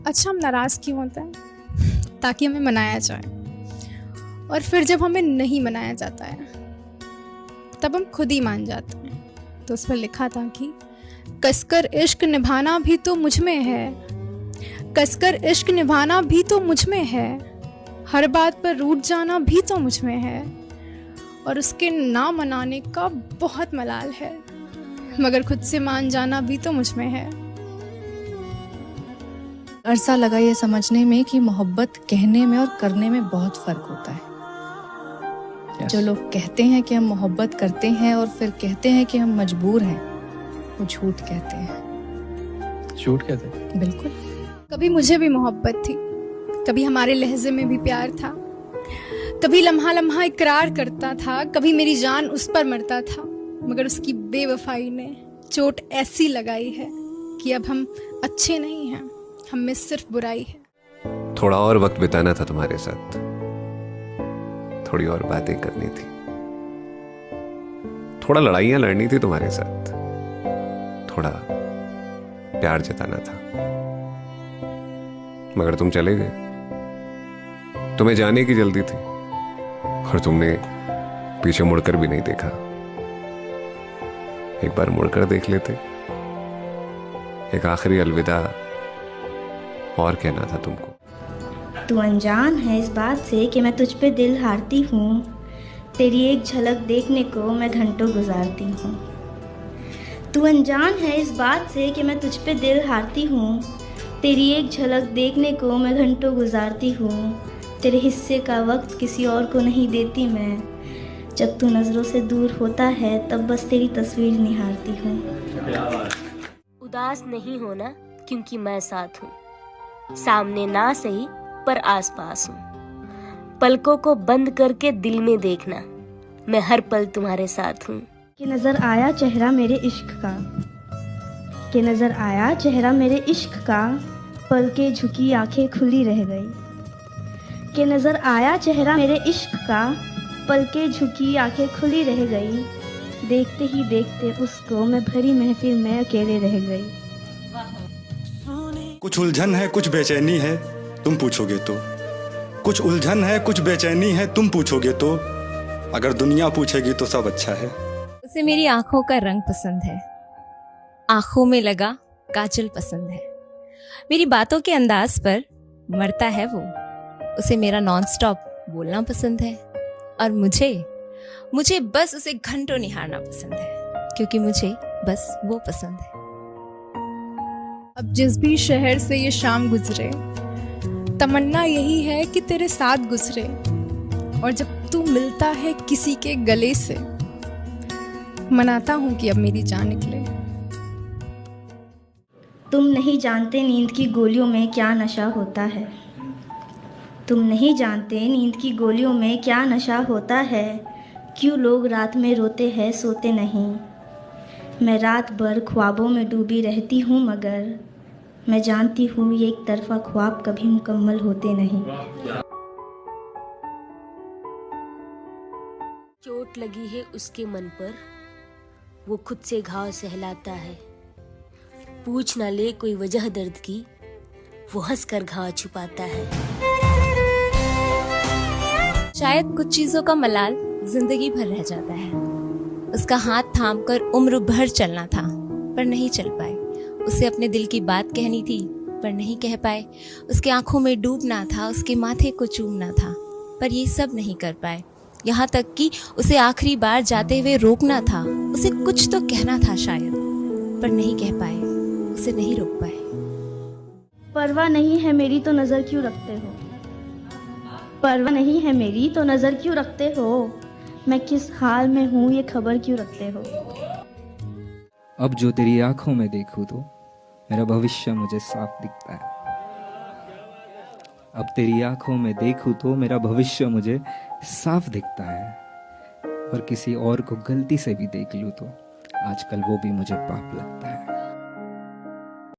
अच्छा हम नाराज़ क्यों होते हैं? ताकि हमें मनाया जाए, और फिर जब हमें नहीं मनाया जाता है तब हम खुद ही मान जाते हैं। तो उस पर लिखा था कि कसकर इश्क निभाना भी तो मुझ में है, कसकर इश्क निभाना भी तो मुझ में है, हर बात पर रूठ जाना भी तो मुझ में है, और उसके ना मनाने का बहुत मलाल है, मगर खुद से मान जाना भी तो मुझ में है। अरसा लगा ये समझने में कि मोहब्बत कहने में और करने में बहुत फर्क होता है। जो लोग कहते हैं कि हम मोहब्बत करते हैं और फिर कहते हैं कि हम मजबूर हैं, वो झूठ कहते हैं। झूठ कहते हैं? बिल्कुल। कभी मुझे भी मोहब्बत थी, कभी हमारे लहजे में भी प्यार था, कभी लम्हा लम्हा इकरार करता था, कभी मेरी जान उस पर मरता था, मगर उसकी बेवफाई ने चोट ऐसी लगाई है कि अब हम अच्छे नहीं हैं, हम में सिर्फ बुराई है। थोड़ा और वक्त बिताना था तुम्हारे साथ, थोड़ी और बातें करनी थी, थोड़ा लड़ाइयां लड़नी थी तुम्हारे साथ, थोड़ा प्यार जताना था, मगर तुम चले गए। तुम्हें जाने की जल्दी थी और तुमने पीछे मुड़कर भी नहीं देखा। एक बार मुड़कर देख लेते, एक आखिरी अलविदा और कहना था तुमको। तू अनजान है इस बात से कि मैं तुझ पे दिल हारती हूँ, तेरी एक झलक देखने को मैं घंटों गुजारती हूँ। तू अनजान है इस बात से कि मैं तुझ पे दिल हारती हूँ, तेरी एक झलक देखने को मैं घंटों गुजारती हूँ। तेरे हिस्से का वक्त किसी और को नहीं देती मैं, जब तू नज़रों से दूर होता है तब बस तेरी तस्वीर निहारती हूँ। उदास नहीं होना क्योंकि मैं साथ हूँ, सामने ना सही पर आसपास हूँ। पलकों को बंद करके दिल में देखना, मैं हर पल तुम्हारे साथ हूँ। कि नज़र आया चेहरा मेरे इश्क का, कि नज़र आया चेहरा मेरे इश्क का, पल के झुकी आंखें खुली रह गई। कि नज़र आया चेहरा मेरे इश्क का, पल के झुकी आंखें खुली रह गई। देखते ही देखते उसको मैं भरी महफिल में अकेले रह गई। कुछ उलझन है कुछ बेचैनी है तुम पूछोगे तो, कुछ उलझन है कुछ बेचैनी है तुम पूछोगे तो, अगर दुनिया पूछेगी तो सब अच्छा है। उसे मेरी आंखों का रंग पसंद है, आंखों में लगा काजल पसंद है, मेरी बातों के अंदाज पर मरता है वो। उसे मेरा नॉन स्टॉप बोलना पसंद है, और मुझे बस उसे घंटों निहारना पसंद है, क्योंकि मुझे बस वो पसंद है। अब जिस भी शहर से ये शाम गुजरे, तमन्ना यही है कि तेरे साथ गुजरे, और जब तू मिलता है किसी के गले से, मनाता हूँ कि अब मेरी जान निकले। तुम नहीं जानते नींद की गोलियों में क्या नशा होता है, तुम नहीं जानते नींद की गोलियों में क्या नशा होता है। क्यों लोग रात में रोते हैं सोते नहीं, मैं रात भर ख्वाबों में डूबी रहती हूँ, मगर मैं जानती हूँ ये एक तरफा ख्वाब कभी मुकम्मल होते नहीं। चोट लगी है उसके मन पर, वो खुद से घाव सहलाता है। पूछ ना ले कोई वजह दर्द की, वो हंसकर घाव छुपाता है। शायद कुछ चीजों का मलाल जिंदगी भर रह जाता है। उसका हाथ थामकर उम्र भर चलना था, पर नहीं चल पाए। उसे अपने दिल की बात कहनी थी, पर नहीं कह पाए। उसके आंखों में डूबना था, उसके माथे को चूमना था, पर ये सब नहीं कर पाए। यहाँ तक कि उसे आखिरी बार जाते हुए रोकना था, उसे कुछ तो कहना था शायद, पर नहीं कह पाए, उसे नहीं रोक पाए। परवाह नहीं है मेरी तो नज़र क्यों रखते हो, परवाह नहीं है मेरी तो नज़र क्यों रखते हो, मैं किस हाल में हूँ ये खबर क्यों रखते हो। अब जो तेरी आंखों में देखूं तो मेरा भविष्य मुझे साफ दिखता है। अब तेरी आंखों में देखूं तो मेरा भविष्य मुझे साफ दिखता है, और किसी और को गलती से भी देख लूं तो आजकल वो भी मुझे पाप लगता है।